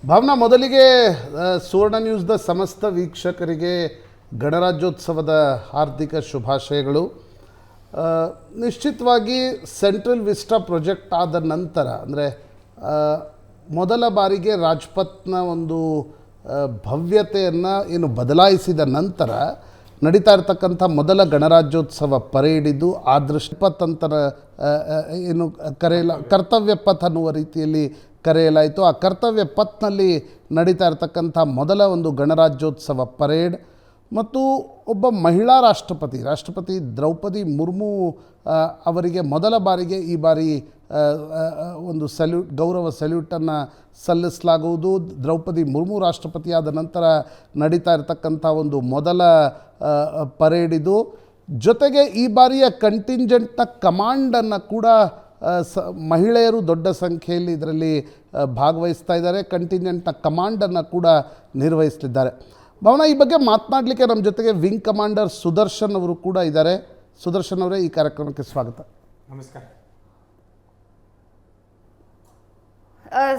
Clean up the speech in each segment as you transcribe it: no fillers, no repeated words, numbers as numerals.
ಭಾವನಾ, ಮೊದಲಿಗೆ ಸುವರ್ಣ ನ್ಯೂಸ್ದ ಸಮಸ್ತ ವೀಕ್ಷಕರಿಗೆ ಗಣರಾಜ್ಯೋತ್ಸವದ ಹಾರ್ದಿಕ ಶುಭಾಶಯಗಳು. ನಿಶ್ಚಿತವಾಗಿ ಸೆಂಟ್ರಲ್ ವಿಸ್ಟಾ ಪ್ರಾಜೆಕ್ಟ್ ಆದ ನಂತರ, ಅಂದರೆ ಮೊದಲ ಬಾರಿಗೆ ರಾಜ್ಪಥ್ನ ಒಂದು ಭವ್ಯತೆಯನ್ನು ಏನು ಬದಲಾಯಿಸಿದ ನಂತರ ನಡೀತಾ ಇರ್ತಕ್ಕಂಥ ಮೊದಲ ಗಣರಾಜ್ಯೋತ್ಸವ ಪರೇಡಿದ್ದು ಆ ದೃಷ್ಟಿಪಥಂತರ ಏನು ಕರ್ತವ್ಯ ಪಥ್ ಅನ್ನುವ ರೀತಿಯಲ್ಲಿ ಕರೆಯಲಾಯಿತು. ಆ ಕರ್ತವ್ಯ ಪಥ್ನಲ್ಲಿ ನಡೀತಾ ಇರ್ತಕ್ಕಂಥ ಮೊದಲ ಒಂದು ಗಣರಾಜ್ಯೋತ್ಸವ ಪರೇಡ್ ಮತ್ತು ಒಬ್ಬ ಮಹಿಳಾ ರಾಷ್ಟ್ರಪತಿ ದ್ರೌಪದಿ ಮುರ್ಮು ಅವರಿಗೆ ಮೊದಲ ಬಾರಿಗೆ ಈ ಬಾರಿ ಒಂದು ಗೌರವ ಸಲ್ಯೂಟನ್ನು ಸಲ್ಲಿಸಲಾಗುವುದು. ದ್ರೌಪದಿ ಮುರ್ಮು ರಾಷ್ಟ್ರಪತಿಯಾದ ನಂತರ ನಡೀತಾ ಇರತಕ್ಕಂಥ ಒಂದು ಮೊದಲ ಪರೇಡ್ ಇದು. ಜೊತೆಗೆ ಈ ಬಾರಿಯ ಕಂಟಿಂಜೆಂಟ್ನ ಕಮಾಂಡನ್ನು ಕೂಡ ಮಹಿಳೆಯರು ದೊಡ್ಡ ಸಂಖ್ಯೆಯಲ್ಲಿ ಇದರಲ್ಲಿ ಭಾಗವಹಿಸ್ತಾ ಇದ್ದಾರೆ. ಕಂಟಿಂಜೆಂಟ್ನ ಕಮಾಂಡನ್ನು ಕೂಡ ನಿರ್ವಹಿಸಲಿದ್ದಾರೆ. ಭಾವನಾ, ಈ ಬಗ್ಗೆ ಮಾತನಾಡಲಿಕ್ಕೆ ನಮ್ಮ ಜೊತೆಗೆ ವಿಂಗ್ ಕಮಾಂಡರ್ ಸುದರ್ಶನ್ ಅವರು ಕೂಡ ಇದ್ದಾರೆ. ಸುದರ್ಶನ್ ಅವರೇ, ಈ ಕಾರ್ಯಕ್ರಮಕ್ಕೆ ಸ್ವಾಗತ. ನಮಸ್ಕಾರ.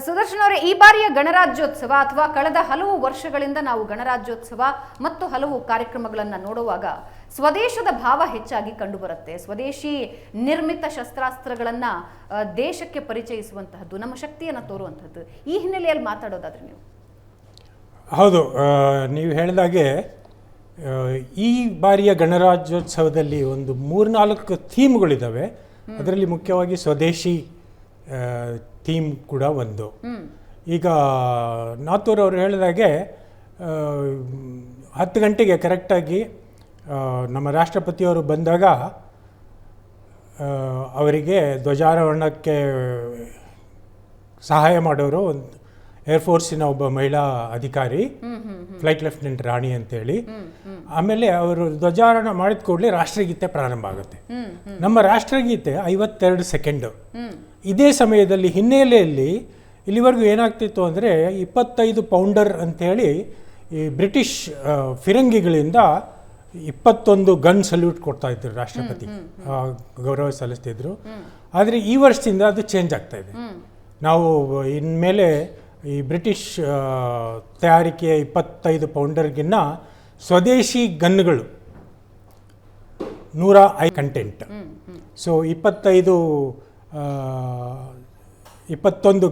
ಸುದರ್ಶನ್ ಅವರೇ, ಈ ಬಾರಿಯ ಗಣರಾಜ್ಯೋತ್ಸವ ಅಥವಾ ಕಳೆದ ಹಲವು ವರ್ಷಗಳಿಂದ ನಾವು ಗಣರಾಜ್ಯೋತ್ಸವ ಮತ್ತು ಹಲವು ಕಾರ್ಯಕ್ರಮಗಳನ್ನು ನೋಡುವಾಗ ಸ್ವದೇಶದ ಭಾವ ಹೆಚ್ಚಾಗಿ ಕಂಡುಬರುತ್ತೆ. ಸ್ವದೇಶಿ ನಿರ್ಮಿತ ಶಸ್ತ್ರಾಸ್ತ್ರಗಳನ್ನು ದೇಶಕ್ಕೆ ಪರಿಚಯಿಸುವಂತಹದ್ದು, ನಮ್ಮ ಶಕ್ತಿಯನ್ನು ತೋರುವಂಥದ್ದು. ಈ ಹಿನ್ನೆಲೆಯಲ್ಲಿ ಮಾತಾಡೋದಾದ್ರೆ ನೀವು? ಹೌದು, ನೀವು ಹೇಳಿದಾಗೆ ಈ ಬಾರಿಯ ಗಣರಾಜ್ಯೋತ್ಸವದಲ್ಲಿ ಒಂದು 3-4 ಥೀಮ್ಗಳಿದ್ದಾವೆ. ಅದರಲ್ಲಿ ಮುಖ್ಯವಾಗಿ ಸ್ವದೇಶಿ ಥೀಮ್ ಕೂಡ ಒಂದು. ಈಗ ನಾತೂರ್ ಅವರು ಹೇಳಿದಾಗೆ 10 ಗಂಟೆಗೆ ಕರೆಕ್ಟಾಗಿ ನಮ್ಮ ರಾಷ್ಟ್ರಪತಿಯವರು ಬಂದಾಗ ಅವರಿಗೆ ಧ್ವಜಾರೋಹಣಕ್ಕೆ ಸಹಾಯ ಮಾಡೋರು ಒಂದು ಏರ್ಫೋರ್ಸಿನ ಒಬ್ಬ ಮಹಿಳಾ ಅಧಿಕಾರಿ, ಫ್ಲೈಟ್ ಲೆಫ್ಟಿನೆಂಟ್ ರಾಣಿ ಅಂತೇಳಿ. ಆಮೇಲೆ ಅವರು ಧ್ವಜಾರೋಹಣ ಮಾಡಿದ ಕೂಡಲೇ ರಾಷ್ಟ್ರಗೀತೆ ಪ್ರಾರಂಭ ಆಗುತ್ತೆ. ನಮ್ಮ ರಾಷ್ಟ್ರಗೀತೆ 52 ಸೆಕೆಂಡು. ಇದೇ ಸಮಯದಲ್ಲಿ ಹಿನ್ನೆಲೆಯಲ್ಲಿ ಇಲ್ಲಿವರೆಗೂ ಏನಾಗ್ತಿತ್ತು ಅಂದರೆ 25 ಪೌಂಡರ್ ಅಂಥೇಳಿ ಈ ಬ್ರಿಟಿಷ್ ಫಿರಂಗಿಗಳಿಂದ 21 ಗನ್ ಸಲ್ಯೂಟ್ ಕೊಡ್ತಾ ಇದ್ರು ರಾಷ್ಟ್ರಪತಿ, ಗೌರವ ಸಲ್ಲಿಸ್ತಿದ್ರು. ಆದರೆ ಈ ವರ್ಷದಿಂದ ಅದು ಚೇಂಜ್ ಆಗ್ತಾ ಇದೆ. ನಾವು ಇನ್ಮೇಲೆ ಈ ಬ್ರಿಟಿಷ್ ತಯಾರಿಕೆಯ 25 ಪೌಂಡರ್ಗಿನ್ನ ಸ್ವದೇಶಿ ಗನ್ಗಳು 105 ಕಂಟೆಂಟ್. ಸೊ 21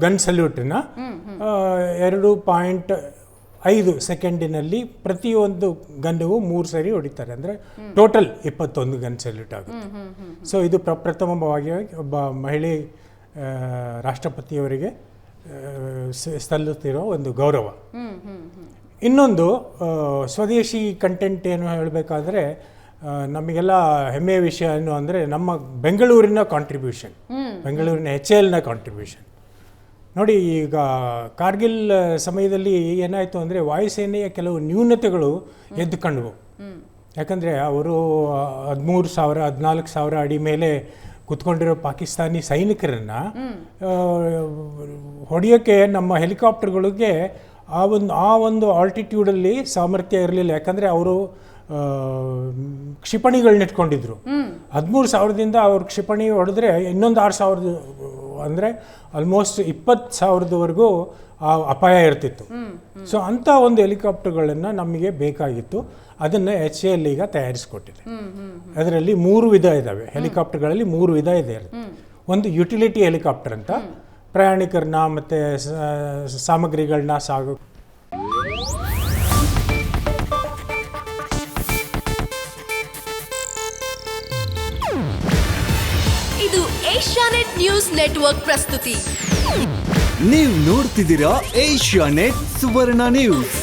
ಗನ್ ಸಲ್ಯೂಟ್ನ 2.5 ಸೆಕೆಂಡಿನಲ್ಲಿ ಪ್ರತಿಯೊಂದು ಗನ್ನಿಗೂ 3 ಸರಿ ಹೊಡಿತಾರೆ. ಅಂದರೆ ಟೋಟಲ್ 21 ಗನ್ ಸಲ್ಯೂಟ್ ಆಗುತ್ತೆ. ಸೊ ಇದು ಪ್ರಪ್ರಥಮವಾಗಿ ಒಬ್ಬ ಮಹಿಳೆ ರಾಷ್ಟ್ರಪತಿಯವರಿಗೆ ಸಲ್ಲುತ್ತಿರೋ ಒಂದು ಗೌರವ. ಇನ್ನೊಂದು ಸ್ವದೇಶಿ ಕಂಟೆಂಟ್ ಏನು ಹೇಳಬೇಕಾದ್ರೆ, ನಮಗೆಲ್ಲ ಹೆಮ್ಮೆಯ ವಿಷಯ ಏನು ಅಂದರೆ ನಮ್ಮ ಬೆಂಗಳೂರಿನ ಕಾಂಟ್ರಿಬ್ಯೂಷನ್, ಬೆಂಗಳೂರಿನ HALನ ಕಾಂಟ್ರಿಬ್ಯೂಷನ್ ನೋಡಿ. ಈಗ ಕಾರ್ಗಿಲ್ ಸಮಯದಲ್ಲಿ ಏನಾಯಿತು ಅಂದರೆ ವಾಯುಸೇನೆಯ ಕೆಲವು ನ್ಯೂನತೆಗಳು ಎದ್ದು ಕಂಡವು. ಯಾಕಂದರೆ ಅವರು 13,000 14,000 ಅಡಿ ಮೇಲೆ ಕುತ್ಕೊಂಡಿರೋ ಪಾಕಿಸ್ತಾನಿ ಸೈನಿಕರನ್ನು ಹೊಡೆಯೋಕ್ಕೆ ನಮ್ಮ ಹೆಲಿಕಾಪ್ಟರ್ಗಳಿಗೆ ಆ ಒಂದು ಆಲ್ಟಿಟ್ಯೂಡಲ್ಲಿ ಸಾಮರ್ಥ್ಯ ಇರಲಿಲ್ಲ. ಯಾಕಂದರೆ ಅವರು ಕ್ಷಿಪಣಿಗಳನ್ನ ಇಟ್ಕೊಂಡಿದ್ರು. 13,000ದಿಂದ ಅವ್ರ ಕ್ಷಿಪಣಿ ಹೊಡೆದ್ರೆ ಇನ್ನೊಂದು 6,000, ಅಂದರೆ ಆಲ್ಮೋಸ್ಟ್ 20,000ವರೆಗೂ ಅಪಾಯ ಇರ್ತಿತ್ತು. ಸೊ ಅಂಥ ಒಂದು ಹೆಲಿಕಾಪ್ಟರ್ಗಳನ್ನು ನಮಗೆ ಬೇಕಾಗಿತ್ತು. ಅದನ್ನು HAL ಈಗ ತಯಾರಿಸಿಕೊಟ್ಟಿದೆ. ಅದರಲ್ಲಿ 3 ವಿಧ ಇದ್ದಾವೆ. ಹೆಲಿಕಾಪ್ಟರ್ಗಳಲ್ಲಿ 3 ವಿಧ ಇದೆ. ಒಂದು ಯುಟಿಲಿಟಿ ಹೆಲಿಕಾಪ್ಟರ್ ಅಂತ, ಪ್ರಯಾಣಿಕರನ್ನ ಮತ್ತು ಸಾಮಗ್ರಿಗಳನ್ನ ಇದು ಏಷ್ಯಾನೆಟ್ ನ್ಯೂಸ್ ನೆಟ್ವರ್ಕ್ ಪ್ರಸ್ತುತಿ. ನೀವು ನೋಡ್ತಿದ್ದೀರಾ ಏಷ್ಯಾನೆಟ್ ಸುವರ್ಣ ನ್ಯೂಸ್.